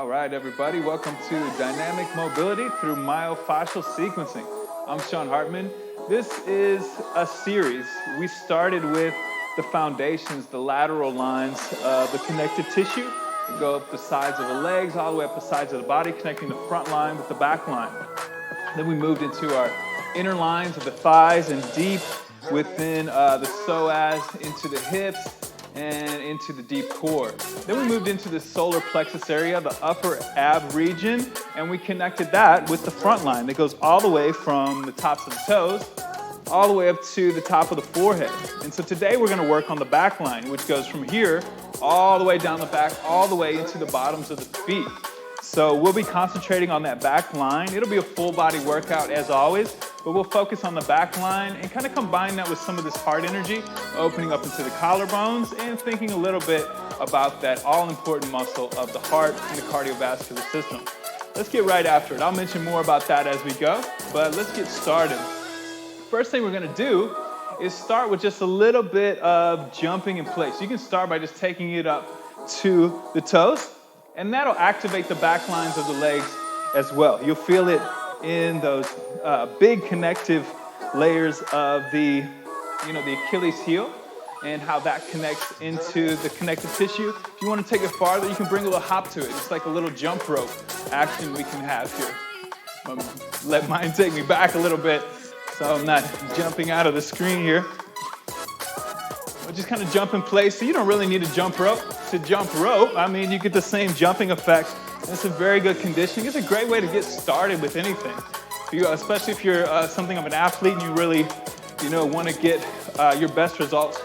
All right, everybody, welcome to Dynamic Mobility through Myofascial Sequencing. I'm Shaun Hartman. This is a series. We started with the foundations, the lateral lines of the connective tissue. We go up the sides of the legs, all the way up the sides of the body, connecting the front line with the back line. Then we moved into our inner lines of the thighs and deep within the psoas, into the hips, and into the deep core. Then we moved into the solar plexus area, the upper ab region, and we connected that with the front line that goes all the way from the tops of the toes, all the way up to the top of the forehead. And so today we're gonna work on the back line, which goes from here all the way down the back, all the way into the bottoms of the feet. So we'll be concentrating on that back line. It'll be a full body workout as always, but we'll focus on the back line and kind of combine that with some of this heart energy, opening up into the collarbones and thinking a little bit about that all-important muscle of the heart and the cardiovascular system. Let's get right after it. I'll mention more about that as we go, but let's get started. First thing we're gonna do is start with just a little bit of jumping in place. You can start by just taking it up to the toes, and that'll activate the back lines of the legs as well. You'll feel it in those big connective layers of the Achilles heel and how that connects into the connective tissue. If you want to take it farther, you can bring a little hop to it. It's like a little jump rope action we can have here. Let mine take me back a little bit so I'm not jumping out of the screen here. We'll just kind of jump in place. So you don't really need a jump rope. To jump rope, I mean, you get the same jumping effect. It's a very good conditioning. It's a great way to get started with anything. Especially if you're something of an athlete and you really, want to get your best results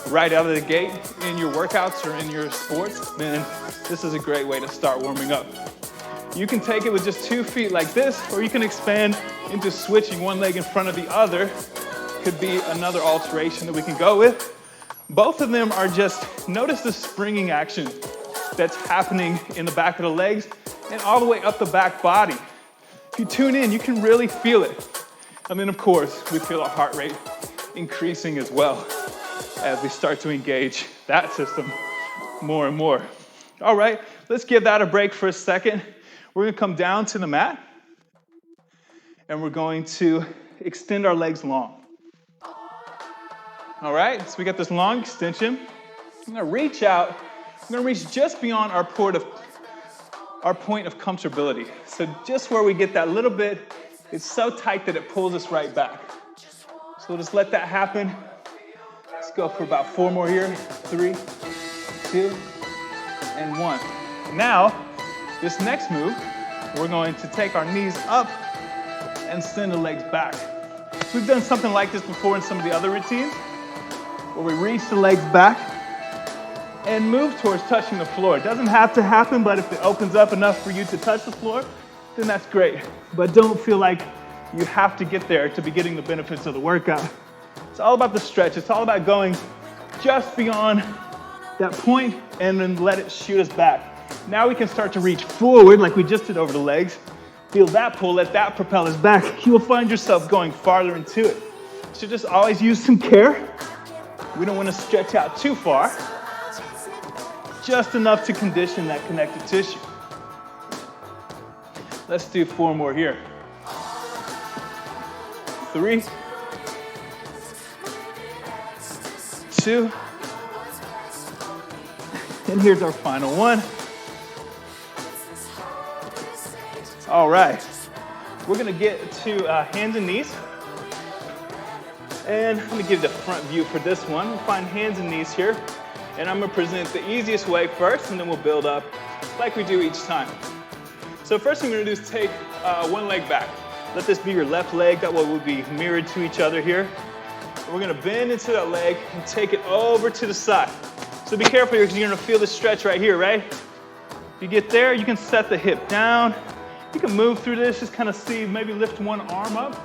right out of the gate in your workouts or in your sports, then this is a great way to start warming up. You can take it with just 2 feet like this, or you can expand into switching one leg in front of the other. Could be another alteration that we can go with. Both of them are just, notice the springing action that's happening in the back of the legs and all the way up the back body. If you tune in, you can really feel it. And then of course, we feel our heart rate increasing as well as we start to engage that system more and more. All right, let's give that a break for a second. We're gonna come down to the mat and we're going to extend our legs long. All right, so we got this long extension. I'm gonna reach out. I'm gonna reach just beyond our point of comfortability. So just where we get that little bit, it's so tight that it pulls us right back. So we'll just let that happen. Let's go for about 4 more here. 3, 2, and 1. Now, this next move, we're going to take our knees up and send the legs back. We've done something like this before in some of the other routines, where we reach the legs back and move towards touching the floor. It doesn't have to happen, but if it opens up enough for you to touch the floor, then that's great. But don't feel like you have to get there to be getting the benefits of the workout. It's all about the stretch. It's all about going just beyond that point and then let it shoot us back. Now we can start to reach forward like we just did over the legs. Feel that pull, let that propel us back. You will find yourself going farther into it. So just always use some care. We don't want to stretch out too far, just enough to condition that connective tissue. Let's do 4 more here. 3, 2, and here's our final one. All right, we're gonna get to hands and knees. And I'm gonna give the front view for this one. We'll find hands and knees here. And I'm gonna present the easiest way first, and then we'll build up like we do each time. So first thing we're gonna do is take one leg back. Let this be your left leg. That way we'll be mirrored to each other here. And we're gonna bend into that leg and take it over to the side. So be careful here because you're gonna feel this stretch right here, right? If you get there, you can set the hip down. You can move through this, just kind of see, maybe lift one arm up.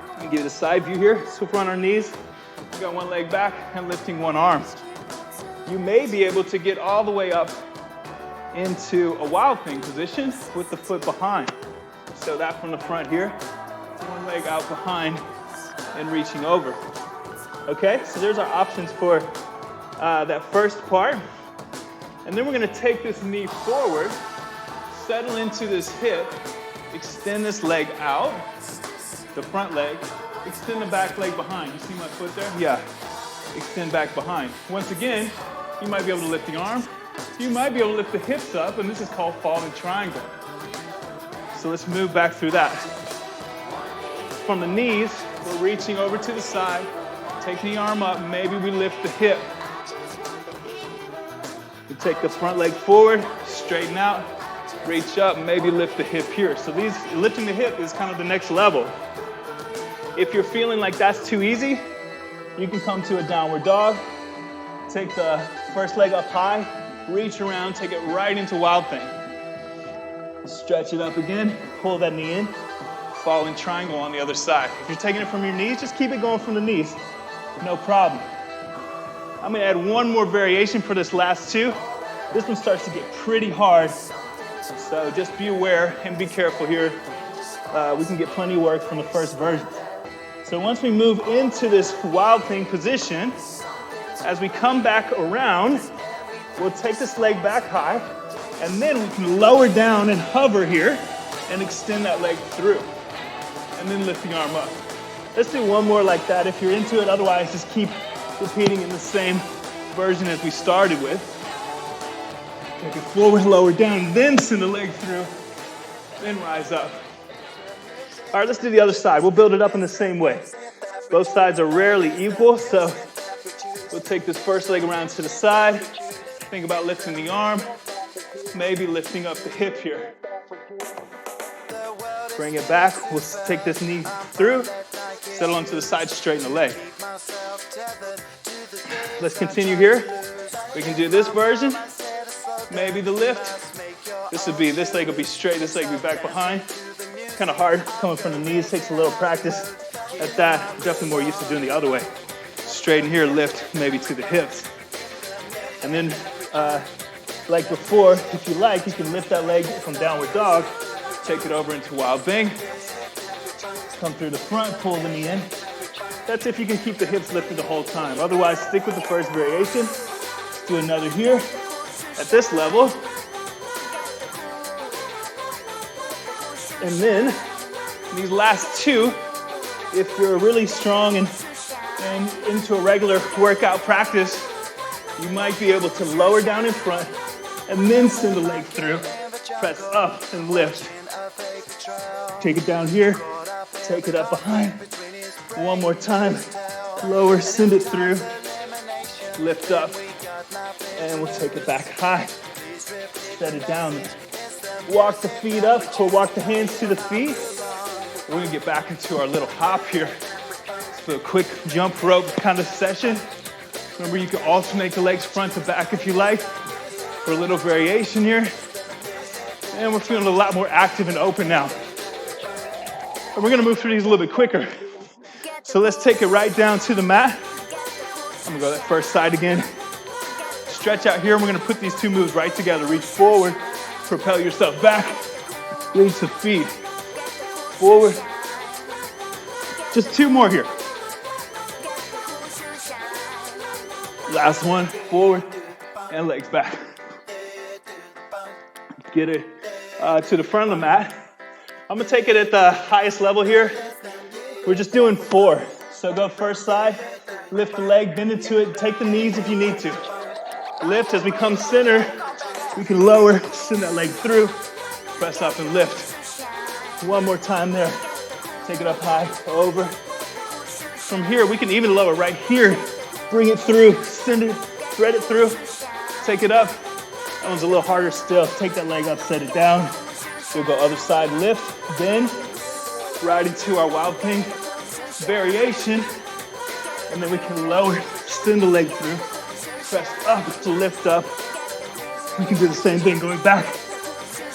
Let me give you the side view here. So if we're on our knees, we got one leg back and lifting one arm. You may be able to get all the way up into a wild thing position with the foot behind. So that from the front here, one leg out behind and reaching over. Okay, so there's our options for that first part. And then we're gonna take this knee forward, settle into this hip, extend this leg out, the front leg, extend the back leg behind. You see my foot there? Yeah, extend back behind. Once again, you might be able to lift the arm, you might be able to lift the hips up, and this is called falling triangle. So let's move back through that. From the knees, we're reaching over to the side, take the arm up, maybe we lift the hip. We take the front leg forward, straighten out, reach up, maybe lift the hip here. So lifting the hip is kind of the next level. If you're feeling like that's too easy, you can come to a downward dog, take the first leg up high, reach around, take it right into wild thing. Stretch it up again, pull that knee in, falling triangle on the other side. If you're taking it from your knees, just keep it going from the knees, no problem. I'm gonna add one more variation for this last two. This one starts to get pretty hard, so just be aware and be careful here. We can get plenty of work from the first version. So once we move into this wild thing position, as we come back around, we'll take this leg back high, and then we can lower down and hover here and extend that leg through, and then lift the arm up. Let's do one more like that if you're into it. Otherwise, just keep repeating in the same version as we started with. Take it forward, lower down, then send the leg through, then rise up. All right, let's do the other side. We'll build it up in the same way. Both sides are rarely equal, so we'll take this first leg around to the side. Think about lifting the arm, maybe lifting up the hip here. Bring it back. We'll take this knee through, settle onto the side, straighten the leg. Let's continue here. We can do this version, maybe the lift. This leg will be straight, this leg will be back behind. Kind of hard coming from the knees, takes a little practice at that. Definitely more used to doing the other way. Straighten here, lift maybe to the hips. And then, like before, if you like, you can lift that leg from downward dog, take it over into wild thing. Come through the front, pull the knee in. That's if you can keep the hips lifted the whole time. Otherwise, stick with the first variation. Let's do another here at this level. And then, these last two, if you're really strong and into a regular workout practice, you might be able to lower down in front and then send the leg through, press up and lift. Take it down here, take it up behind. One more time, lower, send it through, lift up, and we'll take it back high. Set it down. Walk the feet up or walk the hands to the feet. We're gonna get back into our little hop here. So a quick jump rope kind of session. Remember, you can alternate the legs front to back if you like for a little variation here. And we're feeling a lot more active and open now. And we're gonna move through these a little bit quicker. So let's take it right down to the mat. I'm gonna go that first side again. Stretch out here, and we're gonna put these two moves right together. Reach forward, propel yourself back, reach the feet, forward. Just two more here. Last one, forward, and legs back. Get it to the front of the mat. I'm gonna take it at the highest level here. We're just doing 4. So go first side, lift the leg, bend into it, take the knees if you need to. Lift as we come center, we can lower, send that leg through, press up and lift. One more time there. Take it up high, over. From here, we can even lower right here. Bring it through, send it, thread it through, take it up. That one's a little harder still. Take that leg up, set it down. We'll go other side, lift, bend, right into our wild thing variation. And then we can lower, send the leg through, press up to lift up. We can do the same thing, going back,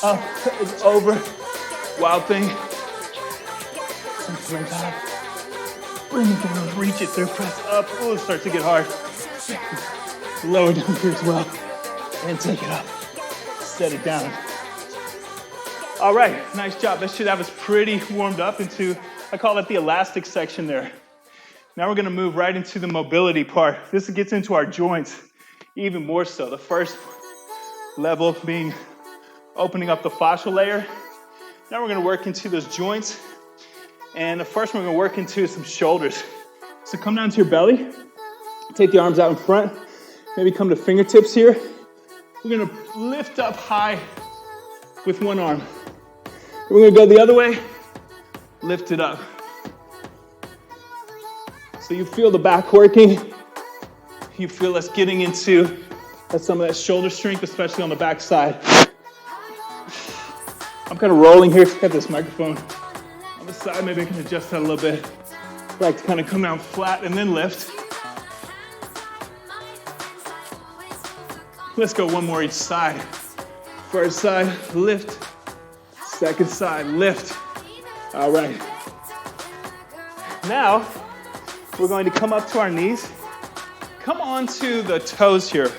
up, and over, wild thing. Leg back, bring it down, reach it through, press up. Oh, it starts to get hard. Lower down here as well, and take it up, set it down. All right, nice job. That should have us pretty warmed up into, I call that the elastic section there. Now we're gonna move right into the mobility part. This gets into our joints even more so. The first level being opening up the fascial layer. Now we're gonna work into those joints. And the first one we're gonna work into is some shoulders. So come down to your belly, take the arms out in front, maybe come to fingertips here. We're gonna lift up high with one arm. We're gonna go the other way, lift it up. So you feel the back working. You feel us getting into some of that shoulder strength, especially on the back side. I'm kind of rolling here. Got this microphone on the side. Maybe I can adjust that a little bit. I like to kind of come down flat and then lift. Let's go one more each side. First side, lift. Second side, lift. All right. Now, we're going to come up to our knees. Come on to the toes here.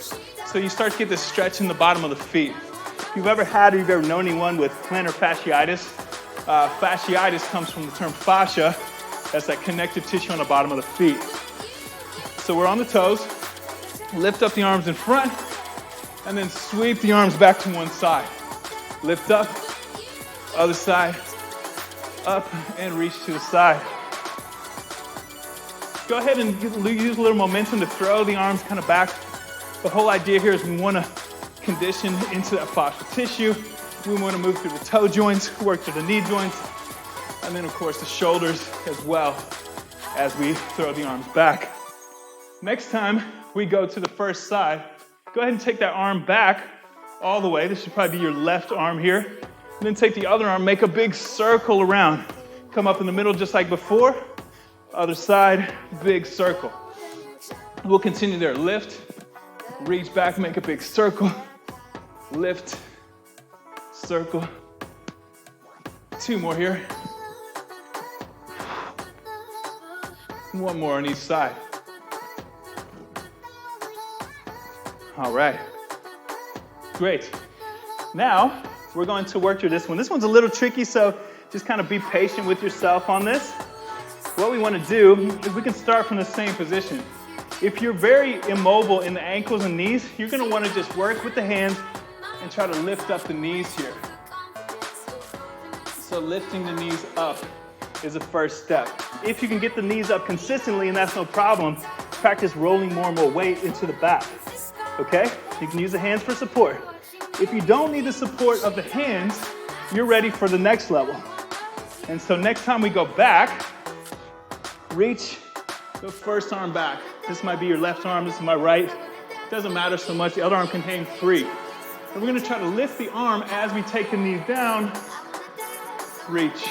So you start to get this stretch in the bottom of the feet. If you've ever had or you've ever known anyone with plantar fasciitis, fasciitis comes from the term fascia. That's that connective tissue on the bottom of the feet. So we're on the toes. Lift up the arms in front, and then sweep the arms back to one side. Lift up, other side, up, and reach to the side. Go ahead and use a little momentum to throw the arms kind of back. The whole idea here is we want to condition into that fascial tissue. We want to move through the toe joints, work through the knee joints, and then of course the shoulders as well as we throw the arms back. Next time we go to the first side, go ahead and take that arm back all the way. This should probably be your left arm here. And then take the other arm, make a big circle around. Come up in the middle just like before. Other side, big circle. We'll continue there. Lift, reach back, make a big circle. Lift, circle. Two more here. One more on each side. All right. Great. Now, we're going to work through this one. This one's a little tricky, so just kind of be patient with yourself on this. What we want to do is we can start from the same position. If you're very immobile in the ankles and knees, you're going to want to just work with the hands and try to lift up the knees here. So lifting the knees up is the first step. If you can get the knees up consistently, and that's no problem, practice rolling more and more weight into the back. Okay? You can use the hands for support. If you don't need the support of the hands, you're ready for the next level. And so next time we go back, reach the first arm back. This might be your left arm, this is my right. Doesn't matter so much, the other arm can hang free. And we're gonna try to lift the arm as we take the knees down. Reach.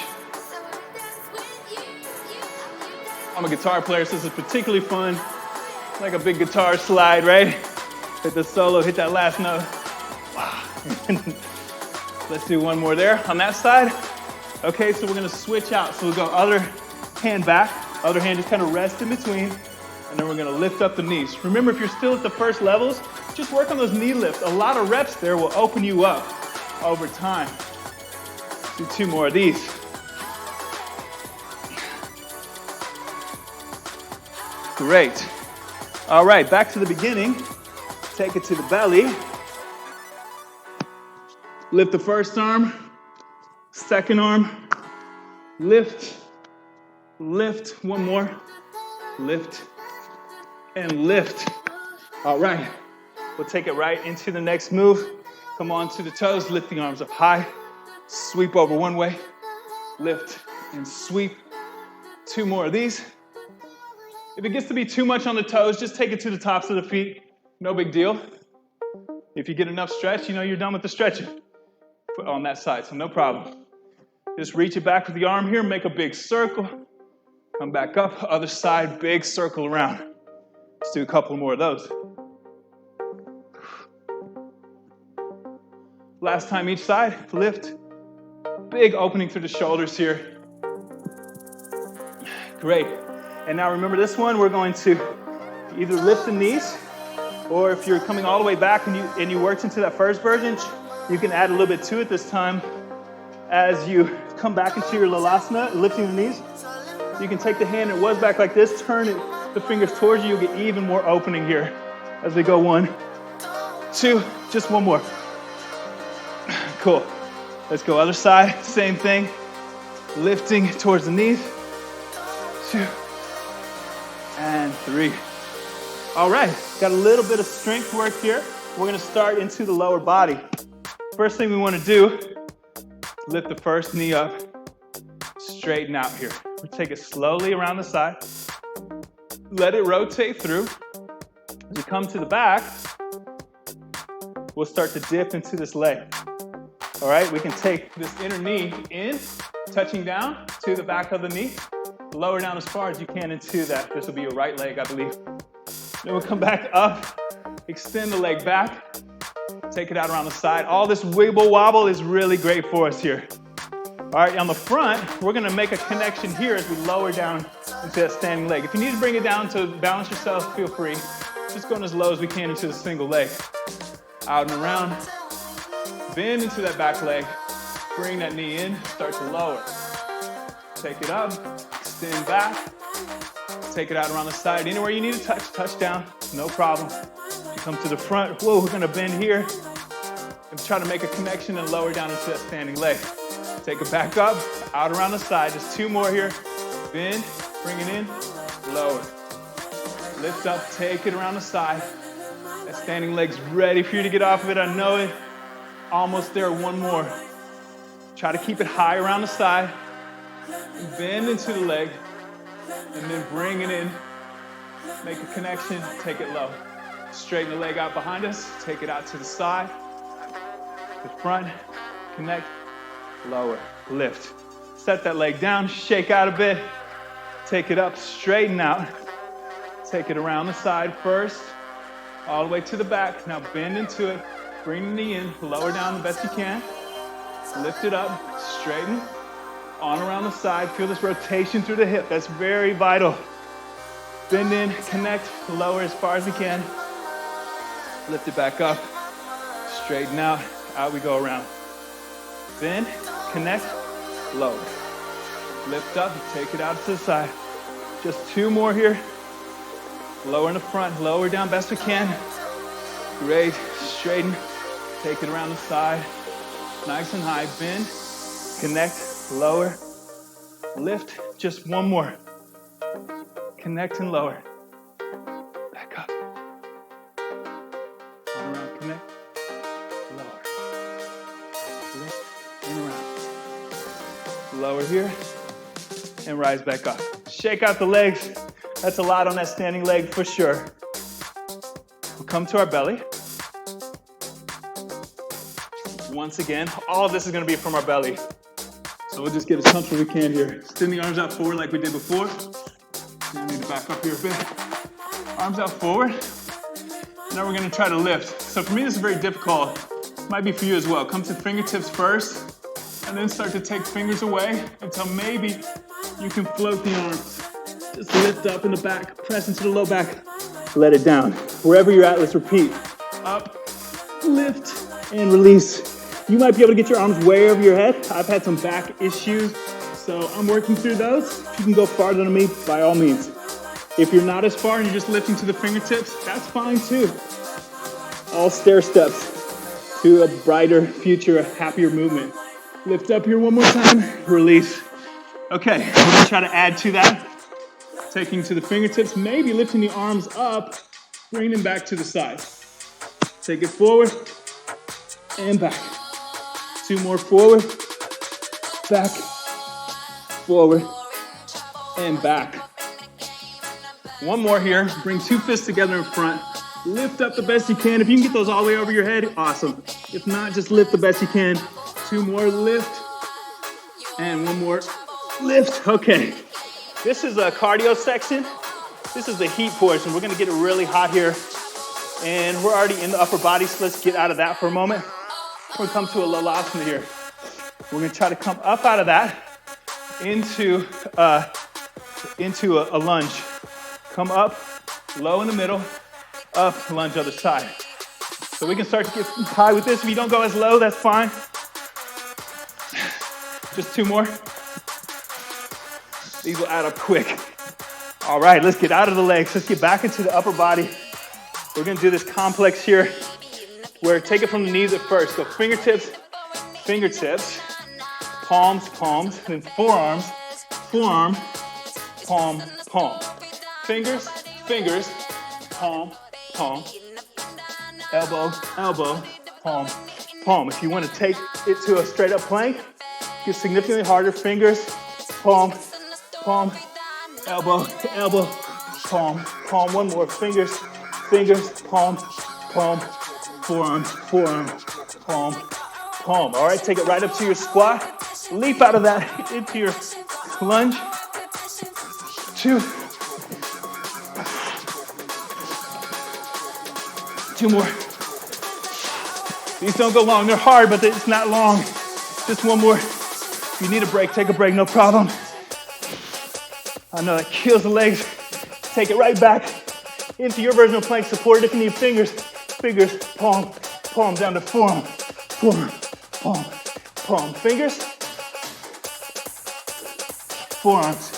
I'm a guitar player, so this is particularly fun. Like a big guitar slide, right? Hit the solo, hit that last note. Wow. Let's do one more there on that side. Okay, so we're gonna switch out. So we'll go other hand back, other hand just kind of rest in between, and then we're gonna lift up the knees. Remember, if you're still at the first levels, just work on those knee lifts. A lot of reps there will open you up over time. Do two more of these. Great. All right, back to the beginning. Take it to the belly. Lift the first arm, second arm, lift, lift, one more, lift, and lift. All right, we'll take it right into the next move. Come on to the toes, lift the arms up high, sweep over one way, lift and sweep. Two more of these. If it gets to be too much on the toes, just take it to the tops of the feet. No big deal. If you get enough stretch, you know you're done with the stretching on that side, so no problem. Just reach it back with the arm here, make a big circle. Come back up, other side, big circle around. Let's do a couple more of those. Last time each side, lift. Big opening through the shoulders here. Great. And now remember this one, we're going to either lift the knees, or if you're coming all the way back and you worked into that first version, you can add a little bit to it this time. As you come back into your Lalasana, lifting the knees, you can take the hand that was back like this, turn it, the fingers towards you, you'll get even more opening here. As we go 1, 2, just one more. Cool. Let's go other side, same thing. Lifting towards the knees. 2 and 3. All right, got a little bit of strength work here. We're gonna start into the lower body. First thing we wanna do, lift the first knee up, straighten out here. We'll take it slowly around the side. Let it rotate through. As we come to the back, we'll start to dip into this leg. All right, we can take this inner knee in, touching down to the back of the knee. Lower down as far as you can into that. This will be your right leg, I believe. Then we'll come back up, extend the leg back, take it out around the side. All this wiggle wobble is really great for us here. All right, on the front, we're gonna make a connection here as we lower down into that standing leg. If you need to bring it down to balance yourself, feel free. Just going as low as we can into the single leg. Out and around, bend into that back leg, bring that knee in, start to lower. Take it up, extend back, take it out around the side. Anywhere you need to touch down, no problem. You come to the front, whoa, we're gonna bend here and try to make a connection and lower down into that standing leg. Take it back up, out around the side. Just 2 more here. Bend, bring it in, lower. Lift up, take it around the side. That standing leg's ready for you to get off of it. I know it. Almost there, 1 more. Try to keep it high around the side. Bend into the leg, and then bring it in. Make a connection, take it low. Straighten the leg out behind us, take it out to the side, the front, connect, lower, lift. Set that leg down, shake out a bit, take it up, straighten out. Take it around the side first, all the way to the back. Now bend into it, bring the knee in, lower down the best you can. Lift it up, straighten, on around the side. Feel this rotation through the hip, that's very vital. Bend in, connect, lower as far as we can. Lift it back up, straighten out, out we go around. Bend, connect, lower. Lift up, take it out to the side. Just 2 more here. Lower in the front, lower down best we can. Great, straighten, take it around the side. Nice and high, bend, connect, lower, lift, just 1 more. Connect and lower. Back up. On around, connect, lower. Lift and around. Lower here, and rise back up. Shake out the legs. That's a lot on that standing leg for sure. We'll come to our belly. Once again, all of this is gonna be from our belly. So we'll just get as comfortable as we can here. Extend the arms out forward like we did before. I need to back up here a bit. Arms out forward. Now we're gonna try to lift. So for me, this is very difficult. Might be for you as well. Come to fingertips first, and then start to take fingers away until maybe you can float the arms. Just lift up in the back, press into the low back, let it down. Wherever you're at, let's repeat. Up, lift, and release. You might be able to get your arms way over your head. I've had some back issues, so I'm working through those. If you can go farther than me, by all means. If you're not as far and you're just lifting to the fingertips, that's fine too. All stair steps to a brighter future, a happier movement. Lift up here 1 more time, release. Okay, we're gonna try to add to that. Taking to the fingertips, maybe lifting the arms up, bring them back to the side. Take it forward and back. 2 more forward, back, forward, and back. 1 more here. Bring 2 fists together in front. Lift up the best you can. If you can get those all the way over your head, awesome. If not, just lift the best you can. 2 more, lift, and 1 more, lift. Okay. This is a cardio section. This is the heat portion. We're gonna get it really hot here. And we're already in the upper body, so let's get out of that for a moment. We're gonna come to a Lalasana here. We're gonna try to come up out of that into a lunge. Come up, low in the middle, up, lunge other side. So we can start to get high with this. If you don't go as low, that's fine. Just 2 more. These will add up quick. All right, let's get out of the legs. Let's get back into the upper body. We're gonna do this complex here where take it from the knees at first. So fingertips fingertips, palms, palms, then forearms, forearm, palm, palm. Fingers, fingers, palm, palm, elbow, elbow, palm, palm. If you want to take it to a straight up plank, get significantly harder. Fingers, palm, palm, elbow, elbow, palm, palm. One more. Fingers, fingers, palm, palm, forearm, forearm, palm, palm. All right, take it right up to your squat. Leap out of that into your lunge. 2. 2 more. These don't go long. They're hard, but it's not long. Just 1 more. If you need a break, take a break, no problem. I know that kills the legs. Take it right back into your version of plank. Support it if you need. Fingers, fingers, palm, palm, down to forearm, forearm, palm, palm. Fingers, forearms.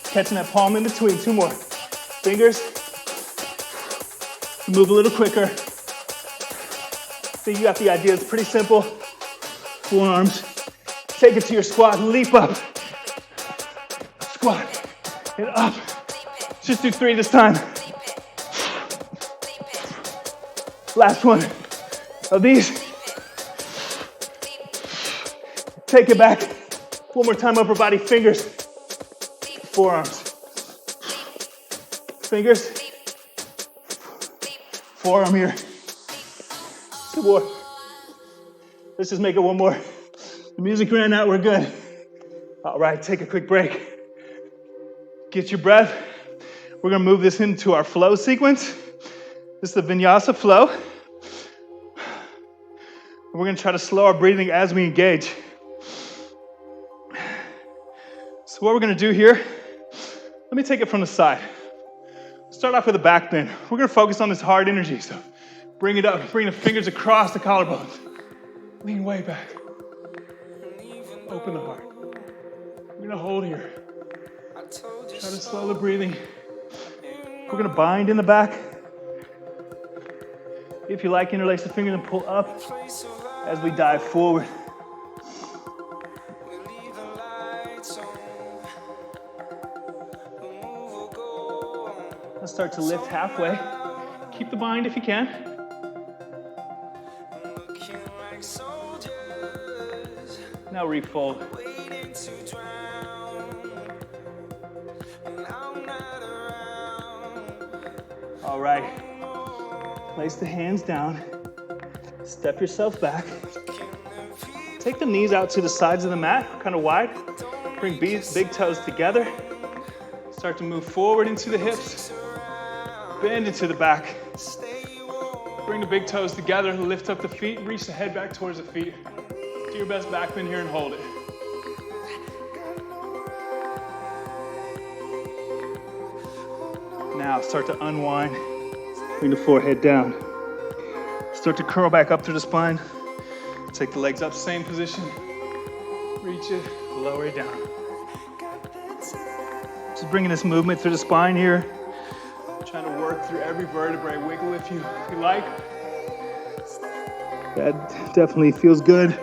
Catching that palm in between. 2 more. Fingers. Move a little quicker. So you got the idea. It's pretty simple. Forearms. Take it to your squat. Leap up. Squat. And up. Just do 3 this time. Last one of these. Take it back. 1 more time, upper body. Fingers. Forearms. Fingers. Forearm here. 2 more. Let's just make it 1 more. The music ran out, we're good. All right, take a quick break. Get your breath. We're gonna move this into our flow sequence. This is the Vinyasa Flow. And we're gonna try to slow our breathing as we engage. So what we're gonna do here, let me take it from the side. Start off with a back bend. We're gonna focus on this hard energy, so bring it up, bring the fingers across the collarbones. Lean way back. Open the heart. We're gonna hold here. Try to slow the breathing. We're gonna bind in the back. If you like, interlace the fingers and pull up as we dive forward. Let's start to lift halfway. Keep the bind if you can. Now refold. All right. Place the hands down. Step yourself back. Take the knees out to the sides of the mat, kind of wide. Bring big toes together. Start to move forward into the hips. Bend into the back. Bring the big toes together, lift up the feet, reach the head back towards the feet. Do your best back bend here and hold it. Now start to unwind. Bring the forehead down. Start to curl back up through the spine. Take the legs up, same position. Reach it, lower it down. Just bringing this movement through the spine here. Trying to work through every vertebrae. Wiggle if you like. That definitely feels good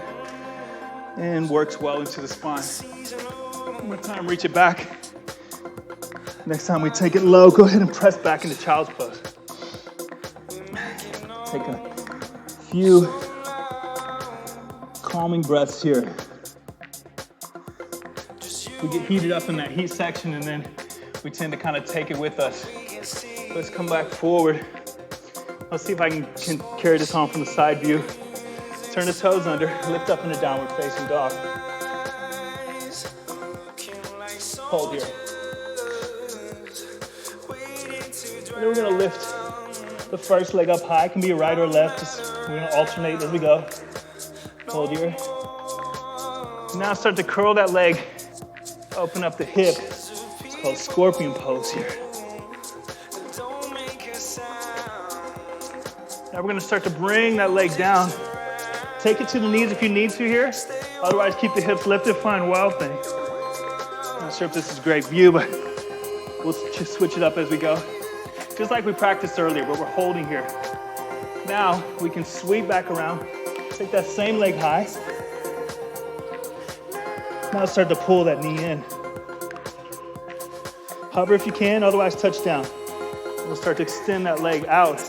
and works well into the spine. 1 more time, reach it back. Next time we take it low, go ahead and press back into child's pose. Take a few calming breaths here. We get heated up in that heat section and then we tend to kind of take it with us. Let's come back forward. Let's see if I can carry this on from the side view. Turn the toes under, lift up into downward facing dog. Hold here. And then we're gonna lift the first leg up high. It can be right or left. We're gonna alternate as we go. Hold here. Now start to curl that leg. Open up the hip. It's called scorpion pose here. Now we're gonna start to bring that leg down. Take it to the knees if you need to here. Otherwise, keep the hips lifted, find wild thing. Not sure if this is a great view, but we'll just switch it up as we go. Just like we practiced earlier, but we're holding here. Now we can sweep back around. Take that same leg high. Now start to pull that knee in. Hover if you can, otherwise touch down. We'll start to extend that leg out,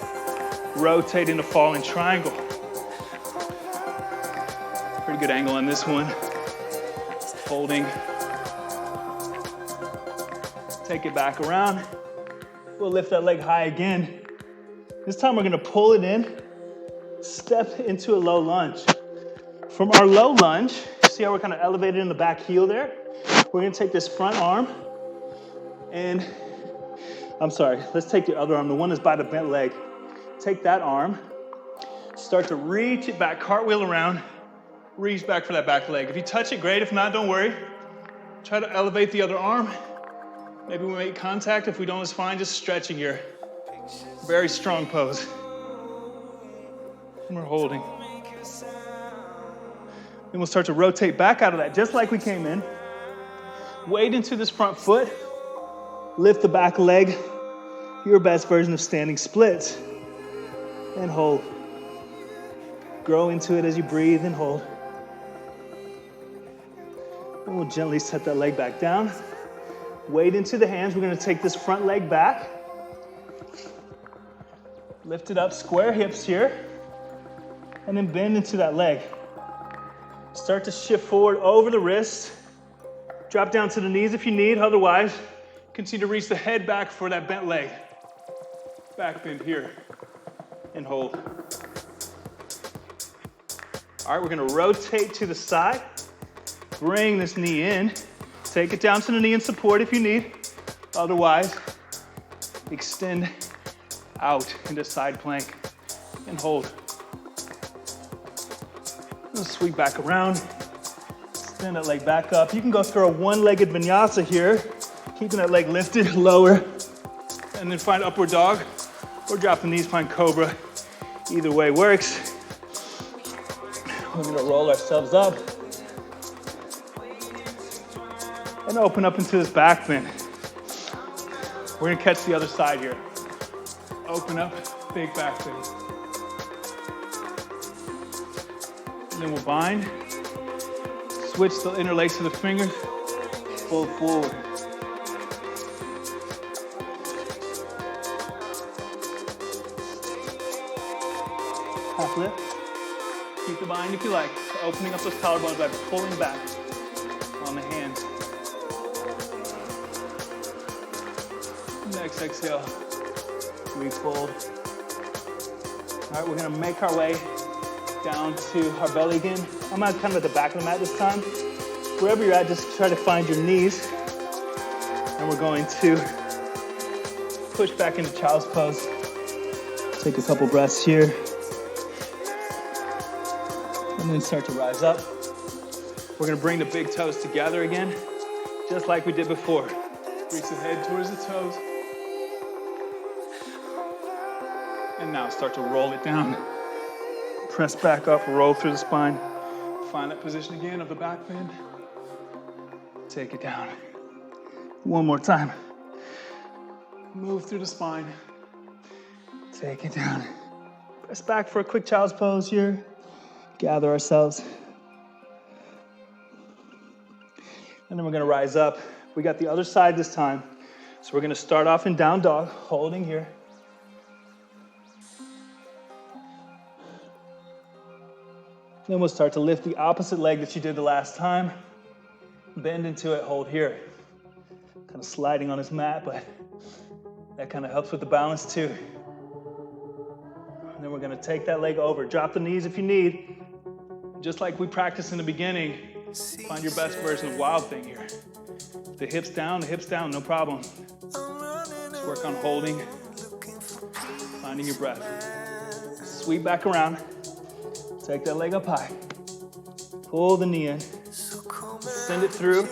rotate into falling triangle. Pretty good angle on this one. Holding. Take it back around. We'll lift that leg high again. This time we're gonna pull it in, step into a low lunge. From our low lunge, see how we're kind of elevated in the back heel there? We're gonna take this front arm and, let's take the other arm. The one that's by the bent leg. Take that arm, start to reach it back, cartwheel around, reach back for that back leg. If you touch it, great. If not, don't worry. Try to elevate the other arm. Maybe we make contact. If we don't, it's fine. Just stretching here. Very strong pose. And we're holding. Then we'll start to rotate back out of that, just like we came in. Weight into this front foot. Lift the back leg. Your best version of standing splits. And hold. Grow into it as you breathe and hold. And we'll gently set that leg back down. Weight into the hands. We're gonna take this front leg back. Lift it up, square hips here. And then bend into that leg. Start to shift forward over the wrist. Drop down to the knees if you need, otherwise, continue to reach the head back for that bent leg. Back bend here, and hold. All right, we're gonna rotate to the side. Bring this knee in. Take it down to the knee and support if you need. Otherwise, extend out into side plank and hold. And sweep back around. Extend that leg back up. You can go through a one-legged vinyasa here, keeping that leg lifted, lower, and then find upward dog, or drop the knees, find cobra. Either way works. We're gonna roll ourselves up and open up into this back bend. We're gonna catch the other side here. Open up, big back bend. And then we'll bind. Switch the interlace of the fingers, fold forward. Half lift. Keep the bind if you like. Opening up those collarbones by pulling back on the hands. Next exhale, we fold. All right, we're gonna make our way down to our belly again. I'm kind of at the back of the mat this time. Wherever you're at, just try to find your knees. And we're going to push back into child's pose. Take a couple breaths here. And then start to rise up. We're gonna bring the big toes together again, just like we did before. Reach the head towards the toes. And now start to roll it down. Press back up, roll through the spine. Find that position again of the back bend. Take it down. One more time. Move through the spine. Take it down. Press back for a quick child's pose here. Gather ourselves. And then we're gonna rise up. We got the other side this time. So we're gonna start off in down dog, holding here. Then we'll start to lift the opposite leg that you did the last time. Bend into it, hold here. Kind of sliding on this mat, but that kind of helps with the balance too. And then we're gonna take that leg over. Drop the knees if you need. Just like we practiced in the beginning, find your best version of wild thing here. The hips down, no problem. Just work on holding, finding your breath. Sweep back around. Take that leg up high. Pull the knee in. Send it through.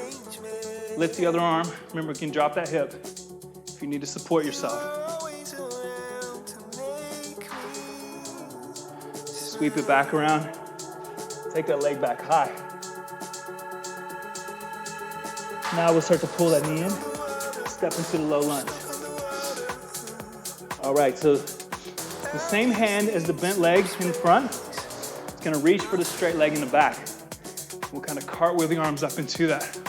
Lift the other arm. Remember, you can drop that hip if you need to support yourself. Sweep it back around. Take that leg back high. Now we'll start to pull that knee in. Step into the low lunge. All right, so the same hand as the bent leg in front. Gonna reach for the straight leg in the back. We'll kind of cartwheel the arms up into that.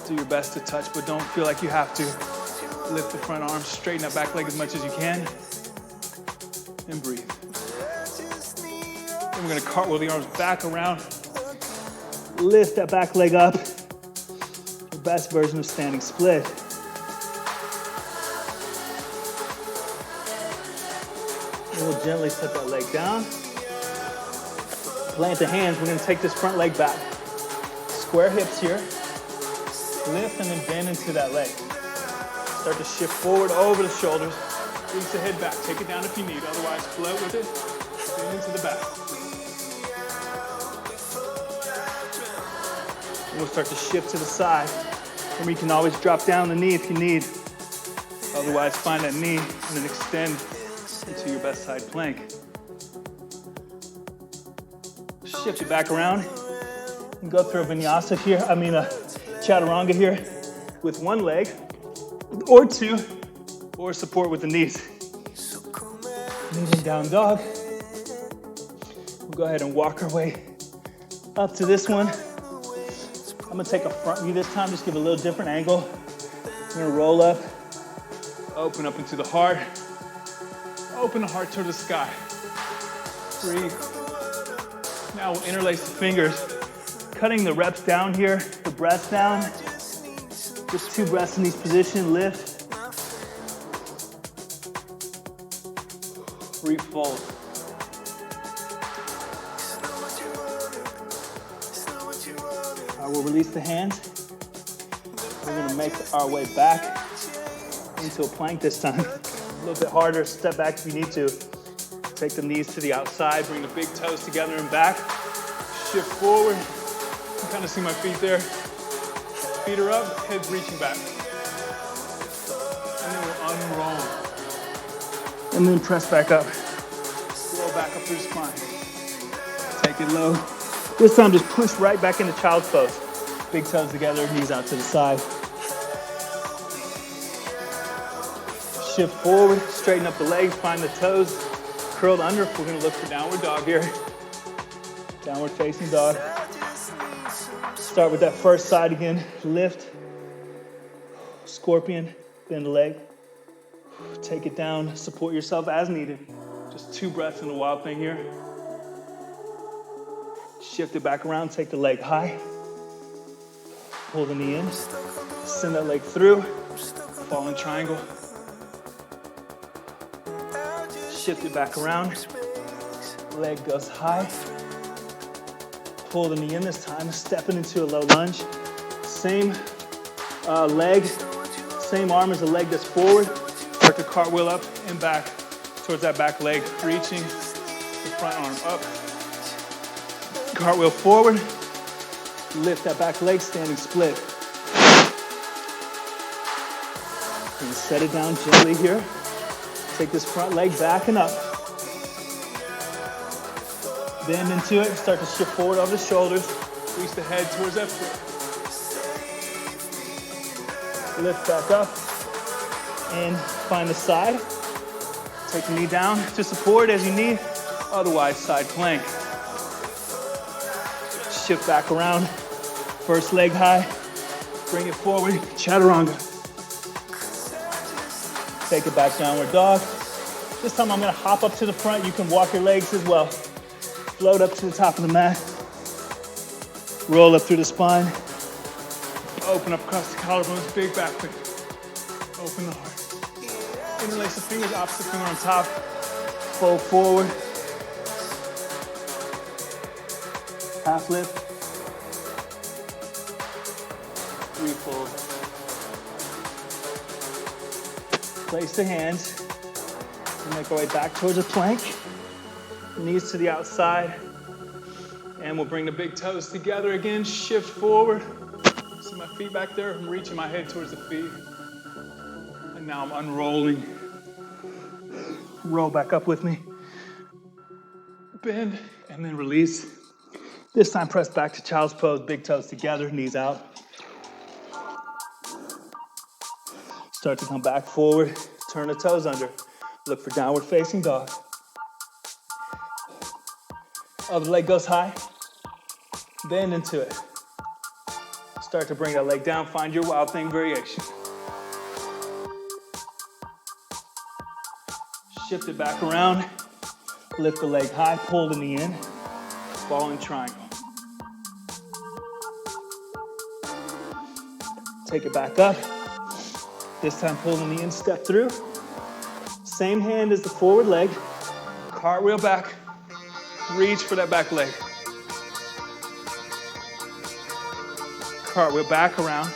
Do your best to touch, but don't feel like you have to. Lift the front arm, straighten that back leg as much as you can, and breathe. Then we're gonna cartwheel the arms back around. Lift that back leg up. The best version of standing split. And we'll gently set that leg down. Plant the hands, we're gonna take this front leg back. Square hips here. Lift and then bend into that leg. Start to shift forward over the shoulders. Reach the head back, take it down if you need, otherwise float with it, bend into the back. And we'll start to shift to the side. Or you can always drop down the knee if you need. Otherwise, find that knee and then extend into your best side plank. Shift it back around and go through a vinyasa here, chaturanga here with one leg or two, or support with the knees. Moving down dog. We'll go ahead and walk our way up to this one. I'm gonna take a front view this time, just give a little different angle. I'm gonna roll up, open up into the heart, open the heart toward the sky. Breathe. Now we'll interlace the fingers, cutting the reps down here, the breaths down. Just 2 breaths in each position, lift. Refold. All right, we'll release the hands. We're gonna make our way back into a plank this time. A little bit harder, step back if you need to. Take the knees to the outside, bring the big toes together and back. Shift forward. You can kind of see my feet there. Feet are up, head's reaching back. And then we'll unroll. And then press back up. Roll back up through the spine. Take it low. This time just push right back into child's pose. Big toes together, knees out to the side. Shift forward, straighten up the legs, find the toes. Curled under, we're gonna look for downward dog here. Downward facing dog. Start with that first side again. Lift. Scorpion, bend the leg. Take it down, support yourself as needed. Just 2 breaths in the wild thing here. Shift it back around, take the leg high. Pull the knee in. Send that leg through. Falling triangle. Shift it back around. Leg goes high. Pull the knee in this time, stepping into a low lunge. Same leg, same arm as the leg that's forward. Start to cartwheel up and back towards that back leg, reaching the front arm up. Cartwheel forward, lift that back leg, standing split. And set it down gently here. Take this front leg back and up. Bend into it, start to shift forward over the shoulders. Reach the head towards that foot. Lift back up and find the side. Take the knee down to support as you need. Otherwise, side plank. Shift back around. First leg high. Bring it forward, chaturanga. Take it back, downward dog. This time I'm gonna hop up to the front. You can walk your legs as well. Float up to the top of the mat. Roll up through the spine. Open up across the collarbones, big back bend. Open the heart. Interlace the fingers, opposite finger on top. Fold forward. Half lift. Refold. Place the hands. And make our way back towards a plank. Knees to the outside. And we'll bring the big toes together again. Shift forward. See my feet back there? I'm reaching my head towards the feet. And now I'm unrolling. Roll back up with me. Bend and then release. This time press back to child's pose. Big toes together, knees out. Start to come back forward. Turn the toes under. Look for downward facing dog. Other leg goes high. Bend into it. Start to bring that leg down, find your wild thing variation. Shift it back around, lift the leg high, pull the knee in, falling triangle. Take it back up. This time pull the knee in, step through. Same hand as the forward leg, cartwheel back, reach for that back leg. Cartwheel back around,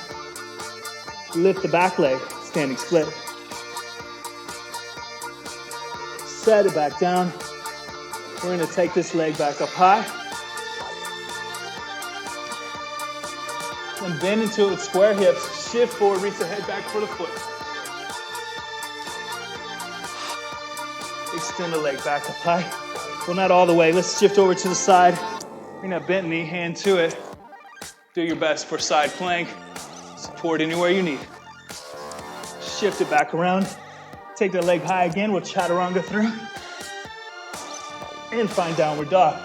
lift the back leg, standing split. Set it back down. We're gonna take this leg back up high. And bend into it with square hips. Shift forward, reach the head back for the foot. Extend the leg back up high. Well, not all the way. Let's shift over to the side. Bring that bent knee, hand to it. Do your best for side plank. Support anywhere you need. Shift it back around. Take the leg high again. We'll chaturanga through. And find downward dog.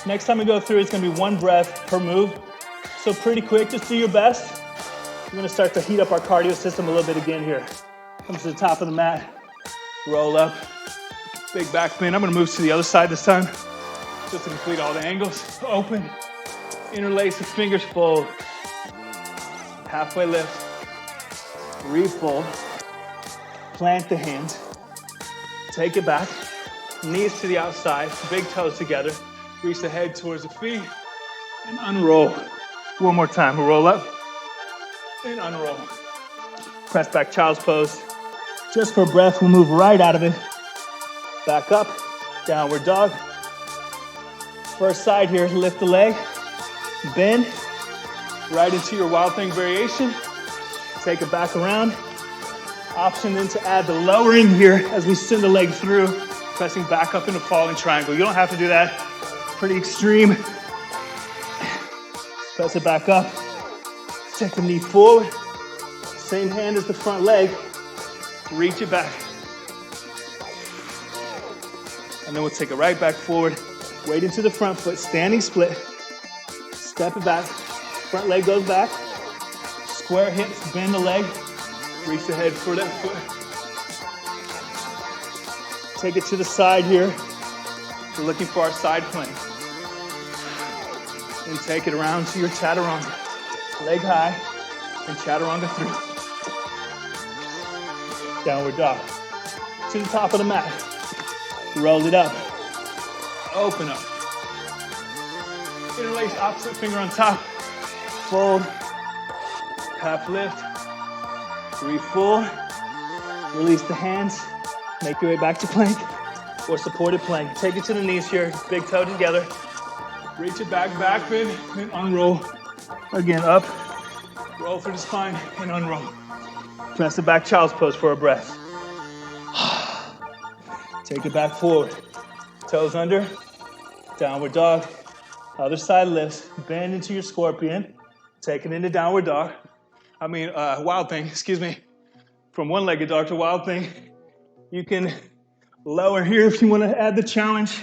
Next time we go through, it's gonna be 1 breath per move. So pretty quick, just do your best. We're gonna start to heat up our cardio system a little bit again here. Come to the top of the mat, roll up, big back bend. I'm gonna move to the other side this time, just to complete all the angles. Open, interlace the fingers, fold. Halfway lift, refold, plant the hands, take it back, knees to the outside, big toes together, reach the head towards the feet, and unroll. One more time, we'll roll up, and unroll. Press back, child's pose. Just for breath, we'll move right out of it. Back up, downward dog. First side here, lift the leg, bend, right into your wild thing variation. Take it back around. Option then to add the lowering here as we send the leg through, pressing back up into falling triangle. You don't have to do that. Pretty extreme. Press it back up. Take the knee forward. Same hand as the front leg. Reach it back. And then we'll take it right back forward. Weight into the front foot, standing split. Step it back. Front leg goes back. Square hips, bend the leg. Reach the head for that foot. Take it to the side here. We're looking for our side plank. And take it around to your chaturanga. Leg high and chaturanga through. Downward dog. To the top of the mat. Roll it up. Open up. Interlace opposite finger on top. Fold. Half lift. Refold. Release the hands. Make your way back to plank or supported plank. Take it to the knees here. Big toe together. Reach it back, back bend, and unroll. Again, up. Roll through the spine and unroll. Press it back, child's pose for a breath. Take it back forward. Toes under. Downward dog. Other side lifts. Bend into your scorpion. Take it into downward dog. Wild thing, excuse me. From one-legged dog to wild thing. You can lower here if you want to add the challenge.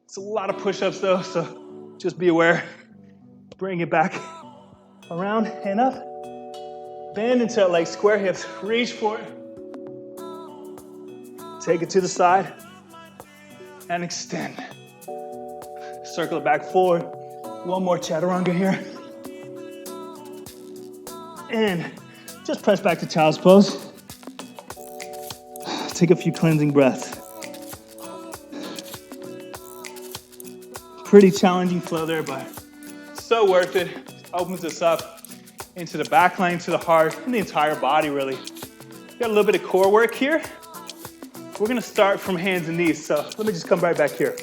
It's a lot of push-ups though, so just be aware. Bring it back around and up. Bend into it like square hips. Reach for it. Take it to the side and extend. Circle it back forward. One more chaturanga here. And just press back to child's pose. Take a few cleansing breaths. Pretty challenging flow there, but so worth it. Opens us up into the back lane, to the heart, and the entire body, really. Got a little bit of core work here. We're gonna start from hands and knees, so let me just come right back here.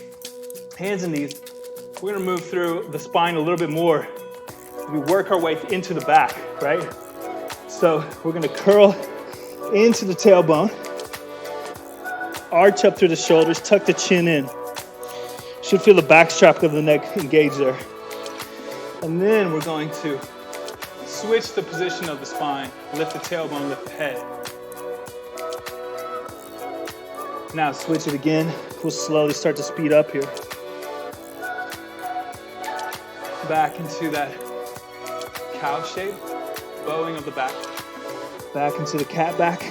Hands and knees. We're gonna move through the spine a little bit more. We work our way into the back, right? So we're gonna curl into the tailbone, arch up through the shoulders, tuck the chin in. Should feel the back strap of the neck engaged there. And then we're going to switch the position of the spine. Lift the tailbone, lift the head. Now switch it again. We'll slowly start to speed up here. back into that cow shape, bowing of the back. Back into the cat back.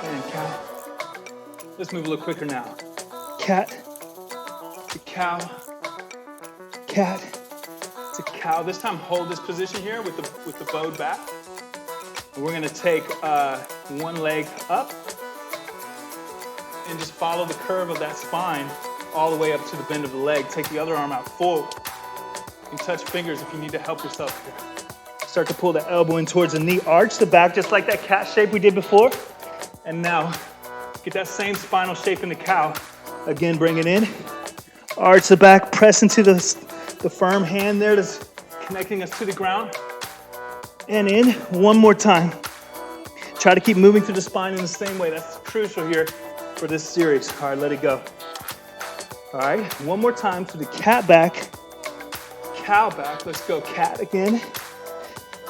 And cow. Let's move a little quicker now. Cat to cow, cat to cow. This time hold this position here with the bowed back. And we're gonna take one leg up and just follow the curve of that spine all the way up to the bend of the leg. Take the other arm out forward. You can touch fingers if you need to help yourself here. Start to pull the elbow in towards the knee. Arch the back just like that cat shape we did before. And now get that same spinal shape in the cow. Again, bring it in. Arch the back, press into the firm hand there that's connecting us to the ground. And in, one more time. Try to keep moving through the spine in the same way. That's crucial here for this series. All right, let it go. All right, one more time to the cat back, cow back. Let's go cat again.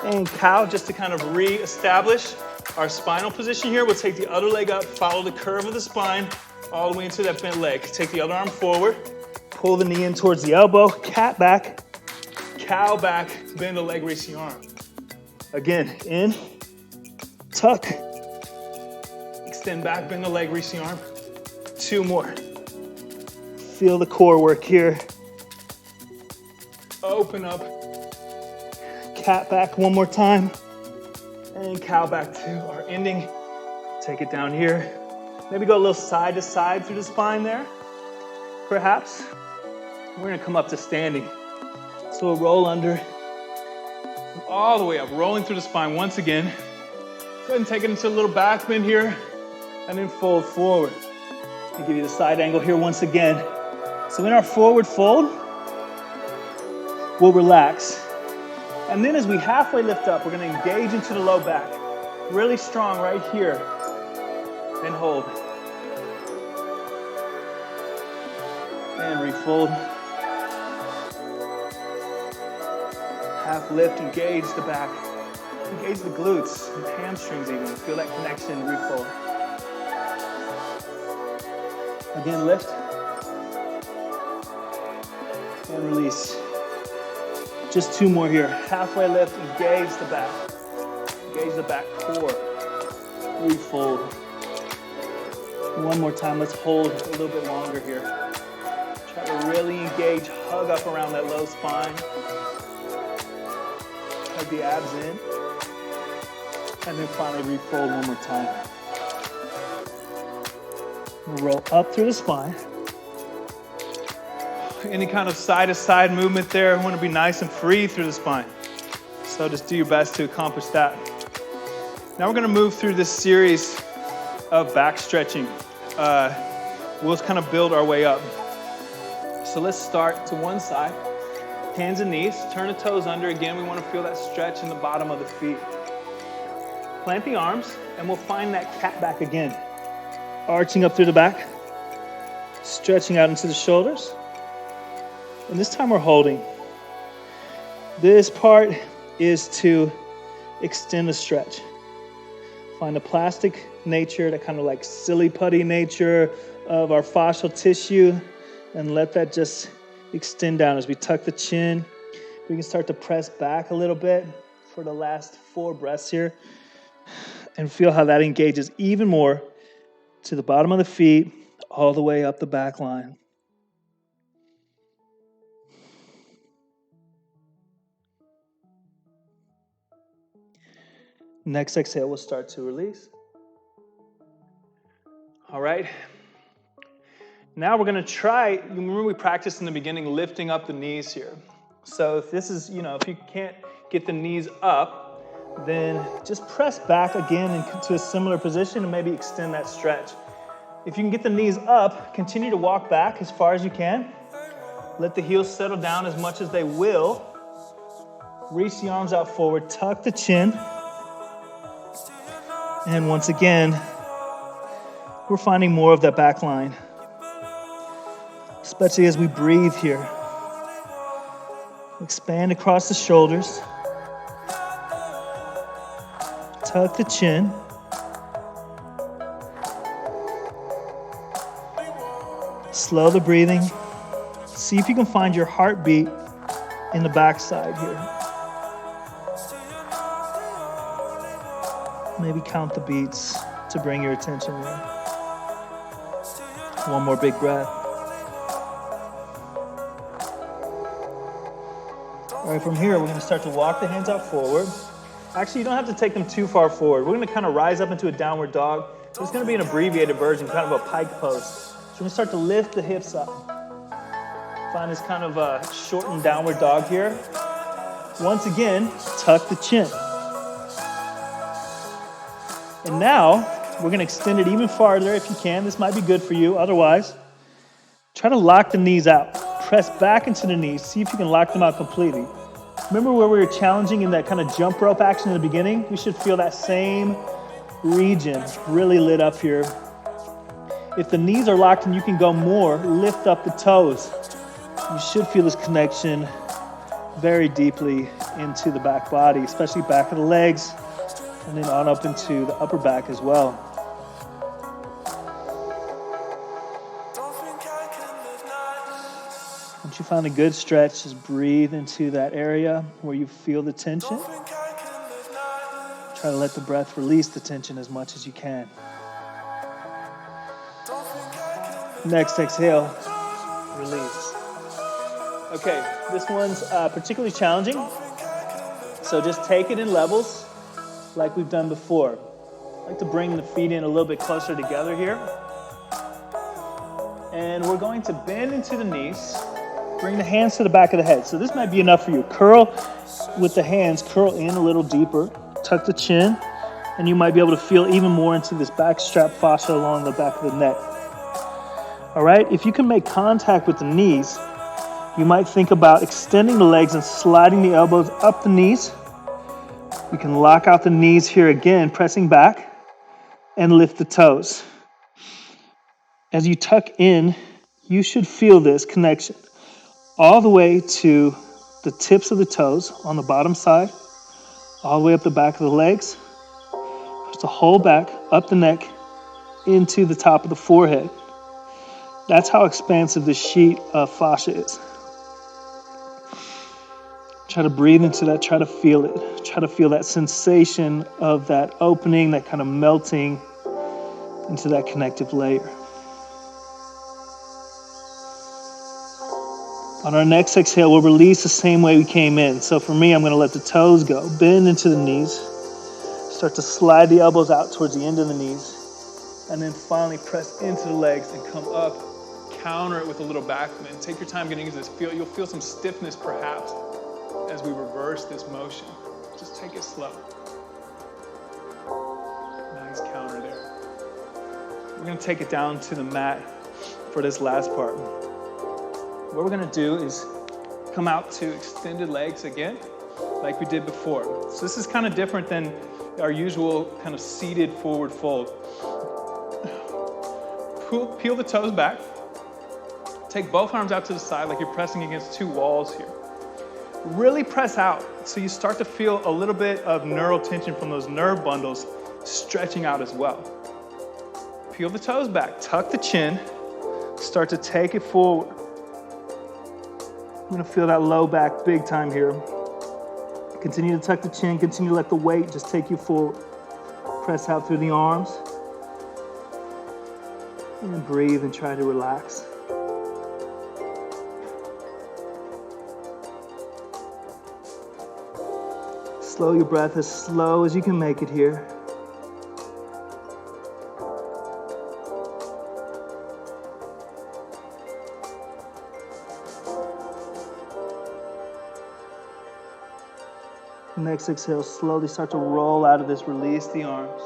And cow, just to kind of re-establish our spinal position here. We'll take the other leg up, follow the curve of the spine, all the way into that bent leg. Take the other arm forward, pull the knee in towards the elbow, cat back, cow back, bend the leg, reach the arm. Again, in, tuck, extend back, bend the leg, reach the arm. Two more. Feel the core work here. Open up. Cat back one more time. And cow back to our ending. Take it down here. Maybe go a little side to side through the spine there, perhaps. We're gonna come up to standing. So we'll roll under, all the way up, rolling through the spine once again. Go ahead and take it into a little back bend here, and then fold forward. I'll give you the side angle here once again. So in our forward fold, we'll relax. And then as we halfway lift up, we're gonna engage into the low back. Really strong right here. Then hold. And refold. Half lift, engage the back. Engage the glutes, and hamstrings even. Feel that connection, refold. Again, lift. And release. Just two more here. Halfway lift, engage the back. Engage the back core. Refold. One more time, let's hold a little bit longer here. Try to really engage, hug up around that low spine. Hug the abs in. And then finally refold one more time. We'll roll up through the spine. Any kind of side-to-side movement there. I want to be nice and free through the spine. So just do your best to accomplish that. Now we're going to move through this series of back stretching. We'll kind of build our way up. So let's start to one side. Hands and knees. Turn the toes under. Again, we want to feel that stretch in the bottom of the feet. Plant the arms, and we'll find that cat back again. Arching up through the back. Stretching out into the shoulders. And this time we're holding. This part is to extend the stretch. Find the plastic nature, that kind of like silly putty nature of our fascial tissue, and let that just extend down as we tuck the chin. We can start to press back a little bit for the last 4 breaths here, and feel how that engages even more to the bottom of the feet, all the way up the back line. Next exhale, we'll start to release. All right. Now we're going to try, remember we practiced in the beginning lifting up the knees here. So if this is, if you can't get the knees up, then just press back again into a similar position and maybe extend that stretch. If you can get the knees up, continue to walk back as far as you can. Let the heels settle down as much as they will. Reach the arms out forward, tuck the chin. And once again, we're finding more of that back line, especially as we breathe here. Expand across the shoulders. Tuck the chin. Slow the breathing. see if you can find your heartbeat in the backside here. Maybe count the beats to bring your attention there. One more big breath. All right, from here, we're gonna start to walk the hands out forward. Actually, you don't have to take them too far forward. We're gonna kind of rise up into a downward dog. So it's gonna be an abbreviated version, kind of a pike pose. So we're gonna start to lift the hips up. Find this kind of a shortened downward dog here. Once again, tuck the chin. And now, we're gonna extend it even farther if you can. This might be good for you. Otherwise, try to lock the knees out. Press back into the knees. See if you can lock them out completely. Remember where we were challenging in that kind of jump rope action in the beginning? We should feel that same region really lit up here. If the knees are locked and you can go more, lift up the toes. You should feel this connection very deeply into the back body, especially back of the legs, and then on up into the upper back as well. Once you find a good stretch, just breathe into that area where you feel the tension. Try to let the breath release the tension as much as you can. Next, exhale, release. Okay, this one's particularly challenging. So just take it in levels like we've done before. I like to bring the feet in a little bit closer together here. And we're going to bend into the knees. Bring the hands to the back of the head. So this might be enough for you. Curl with the hands, curl in a little deeper. Tuck the chin, and you might be able to feel even more into this back strap fascia along the back of the neck. All right, if you can make contact with the knees, you might think about extending the legs and sliding the elbows up the knees. You can lock out the knees here again, pressing back, and lift the toes. As you tuck in, you should feel this connection all the way to the tips of the toes on the bottom side, all the way up the back of the legs, just the whole back, up the neck, into the top of the forehead. That's how expansive this sheet of fascia is. Try to breathe into that, try to feel it. Try to feel that sensation of that opening, that kind of melting into that connective layer. On our next exhale, we'll release the same way we came in. So for me, I'm going to let the toes go. Bend into the knees. Start to slide the elbows out towards the end of the knees. And then finally press into the legs and come up. Counter it with a little back bend. Take your time getting into this. You'll feel some stiffness perhaps as we reverse this motion. Just take it slow. Nice counter there. We're going to take it down to the mat for this last part. What we're gonna do is come out to extended legs again, like we did before. So this is kind of different than our usual kind of seated forward fold. Peel the toes back. Take both arms out to the side like you're pressing against two walls here. Really press out so you start to feel a little bit of neural tension from those nerve bundles stretching out as well. Peel the toes back, tuck the chin, start to take it forward. I'm gonna feel that low back big time here. Continue to tuck the chin, continue to let the weight just take you forward. Press out through the arms. And breathe and try to relax. Slow your breath as slow as you can make it here. Next exhale, slowly start to roll out of this, release the arms.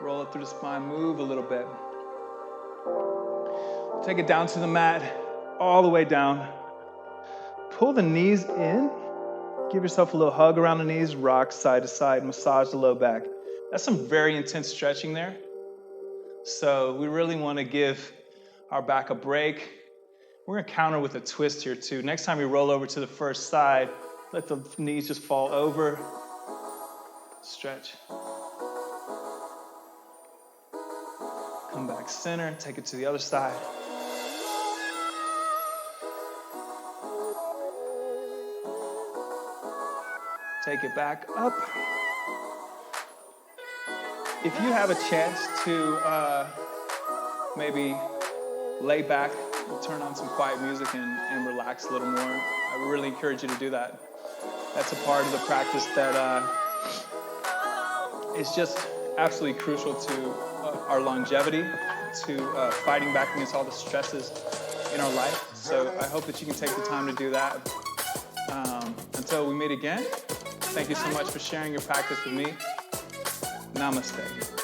Roll up through the spine, move a little bit. Take it down to the mat, all the way down. Pull the knees in. Give yourself a little hug around the knees, rock side to side, massage the low back. That's some very intense stretching there. So we really want to give our back a break. We're gonna counter with a twist here too. Next time you roll over to the first side, let the knees just fall over. Stretch. Come back center, take it to the other side. Take it back up. If you have a chance to maybe lay back, turn on some quiet music and relax a little more, I would really encourage you to do that. That's a part of the practice that is just absolutely crucial to our longevity, to fighting back against all the stresses in our life. So I hope that you can take the time to do that. Until we meet again, thank you so much for sharing your practice with me. Namaste.